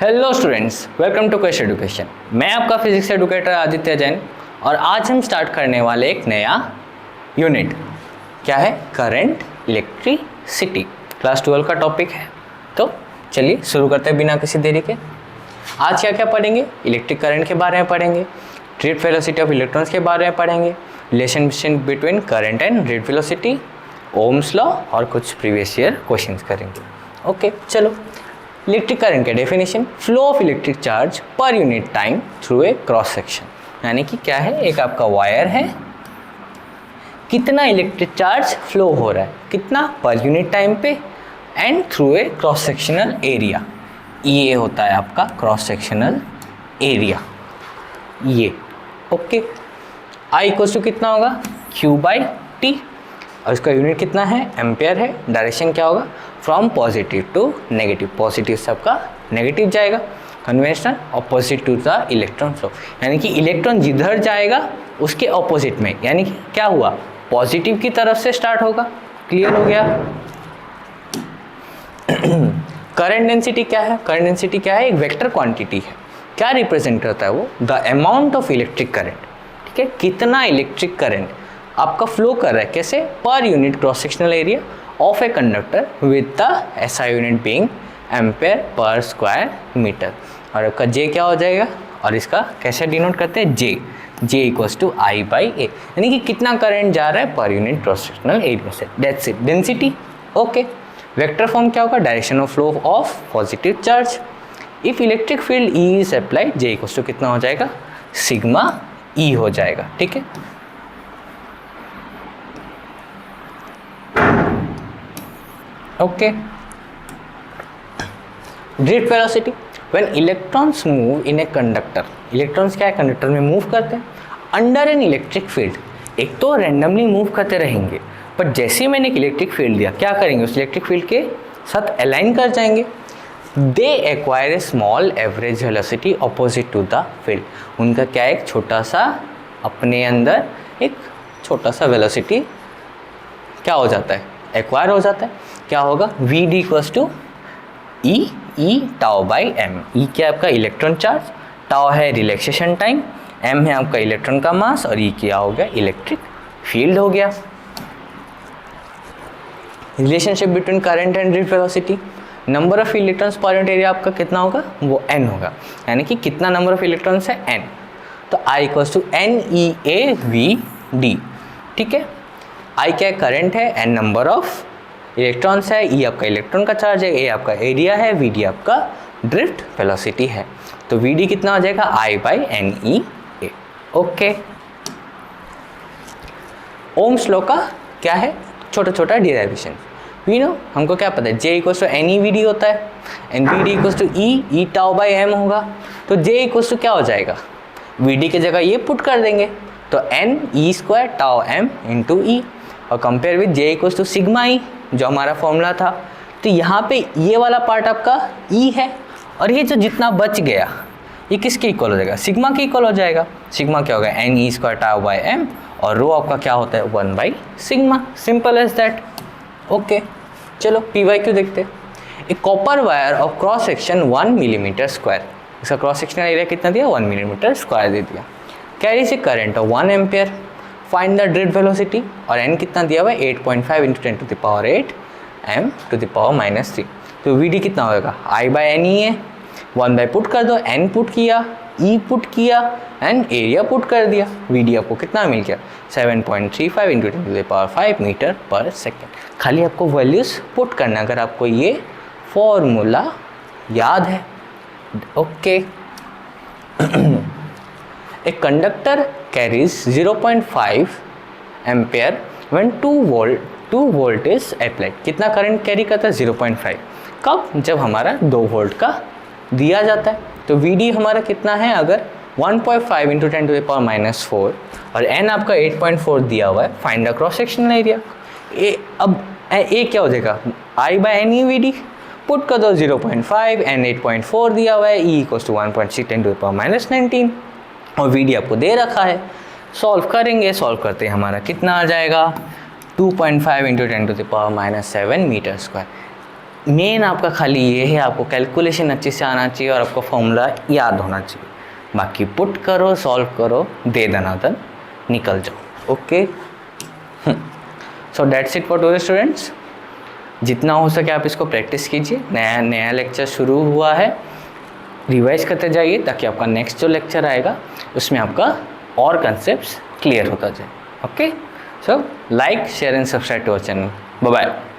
Hello students, welcome to quest education. मैं आपका physics educator Aditya Jain और आज हम स्टार्ट करने वाले एक नया यूनिट। क्या है? Current electricity. क्लास 12 का टॉपिक है। तो चलिए शुरू करते हैं बिना किसी देरी के। आज क्या क्या पढ़ेंगे? इलेक्ट्रिक करंट के बारे में पढ़ेंगे, ड्रिफ्ट वेलोसिटी ऑफ इलेक्ट्रॉन्स के बारे में पढ़ेंगे, relation between current and drift velocity, Ohm's law और कुछ प्रीवियस ईयर क्वेश्चंस करेंगे। ओके चलो। इलेक्ट्रिक करंट के definition: flow of electric charge per unit time through a cross section. यानी कि क्या है? एक आपका वायर है, कितना इलेक्ट्रिक चार्ज फ्लो हो रहा है, कितना पर यूनिट टाइम पे, and through a cross sectional area. ये होता है आपका क्रॉस सेक्शनल एरिया, ये। ओके, आई इक्वल्स टू कितना होगा? Q बाई टी, और इसका यूनिट कितना है? एम्पेयर है। डायरेक्शन क्या होगा? From positive to negative. Positive सबका नेगेटिव जाएगा, conventional opposite to the electron flow. यानी कि इलेक्ट्रॉन जिधर जाएगा उसके ऑपोजिट में, यानी कि क्या हुआ? पॉजिटिव की तरफ से स्टार्ट होगा। क्लियर हो गया? करंट डेंसिटी क्या है? करंट डेंसिटी क्या है? एक वेक्टर क्वांटिटी है। क्या रिप्रेजेंट करता है वो? The amount of electric current. ठीक है, कितना इलेक्ट्रिक करंट आपका फ्लो कर रहा है, कैसे? Per unit cross sectional area of a conductor with the SI unit being ampere per square metre. और आपका J क्या हो जाएगा? और इसका कैसे डिनोट करते हैं? J equals to I by A, यानी कि कितना करंट जा रहा है per unit cross sectional area से। That's it, density. Okay, vector form क्या होगा? Direction of flow of positive charge. If electric field E is applied, J equals to कितना हो जाएगा? सिग्मा E हो जाएगा। ठीक है, okay. Drift velocity: when electrons move in a conductor. Electrons क्या है? कंडक्टर में मूव करते हैं अंडर एन इलेक्ट्रिक फील्ड। एक तो रैंडमली मूव करते रहेंगे, पर जैसे ही मैंने एक इलेक्ट्रिक फील्ड दिया, क्या करेंगे? उस इलेक्ट्रिक फील्ड के साथ अलाइन कर जाएंगे। They acquire a small average velocity opposite to the field. उनका क्या है? एक छोटा सा अपने अंदर एक छोटा सा वेलोसिटी क्या हो जाता है? एक्वायर हो जाता है। क्या होगा? V d equals to e tau by m. E क्या है? आपका इलेक्ट्रॉन चार्ज, टाउ है रिलैक्सेशन टाइम, एम है आपका इलेक्ट्रॉन का मास, और ई क्या हो गया? इलेक्ट्रिक फील्ड हो गया। Relationship between current and drift velocity: number of electrons per unit area आपका कितना होगा? वो n होगा। यानी कि कितना नंबर ऑफ इलेक्ट्रॉन्स है? n। तो I इक्वल्स टू NeAVD। ठीक है, I क्या है? करंट है, n नंबर ऑफ इलेक्ट्रॉन्स है, E आपका इलेक्ट्रॉन का चार्ज है, A आपका एरिया है, VD आपका ड्रिफ्ट वेलोसिटी है। तो VD कितना हो जाएगा? I by NeA। Okay, Ohm's law का क्या है? छोटा छोटा डिराइवेशन। वी नो, हमको क्या पता है? J इक्वल्स टू NeVD होता है, and VD equals to E tau by M होगा। तो J इक्वल्स टू क्या हो जाएगा? VD की जगह ये पुट कर देंगे, तो N E square tau M into E, और compare with J equals to sigma E, जो हमारा फॉर्मूला था। तो यहाँ पे ये वाला पार्ट आपका E है, और ये जो जितना बच गया ये किसके इक्वल हो जाएगा? सिग्मा के इक्वल हो जाएगा। सिग्मा क्या होगा? N E square tau by M, और रो आपका क्या होता है? 1 by sigma. Simple as that. Okay चलो PYQ देखते हैं। एक copper wire of cross section 1 millimetre square, इसका क्रॉस सेक्शनल एरिया कितना दिया? 1 मिलीमीटर स्क्वायर दे दिया। Carries a current of 1 ampere. Find the drift velocity, और n कितना दिया हुआ है? 8.5 into 10 to the power 8 m to the power -3। तो VD कितना होगा? I बाई NE है, 1 बाई पुट कर दो, n पुट किया, E पुट किया, एंड एरिया पुट कर दिया। VD आपको कितना मिल गया? 7.35 into 10 to the power 5 metre per second. खाली आपको वैल्यूज पुट करना, अगर आपको ये फॉर्मूला याद है। Okay, A conductor carries 0.5 ampere when 2 volt is applied। कितना करंट कैरी करता है? 0.5। कब? जब हमारा 2 वोल्ट का दिया जाता है। तो VD हमारा कितना है? अगर 1.5 इंटू 10 टू द पावर -4, और n आपका 8.4 दिया हुआ है, find the cross sectional area. अब A क्या हो जाएगा? I बाई NeVD, पुट कर दो 0.5, n 8.4 दिया हुआ है, E equals to 1.6 10 to the power -19, और VD आपको दे रखा है। सॉल्व करेंगे, सॉल्व करते हैं हमारा कितना आ जाएगा? 2.5 into 10 to the power -7 metre square. Main आपका खाली ये है, आपको कैलकुलेशन अच्छे से आना चाहिए और आपको फॉर्मूला याद होना चाहिए। बाकी पुट करो, सॉल्व करो, दे दनादन निकल जाओ। Okay, so that's it for today students. जितना हो सके आप इसको प्रैक्टिस कीजिए। नया लेक्चर शुरू हुआ है, रिवाइज करते जाइए ताकि आपका नेक्स्ट जो लेक्चर आएगा उसमें आपका और कंसेप्ट्स क्लियर होता जाए। Okay, so like, share and subscribe to our channel. Bye bye.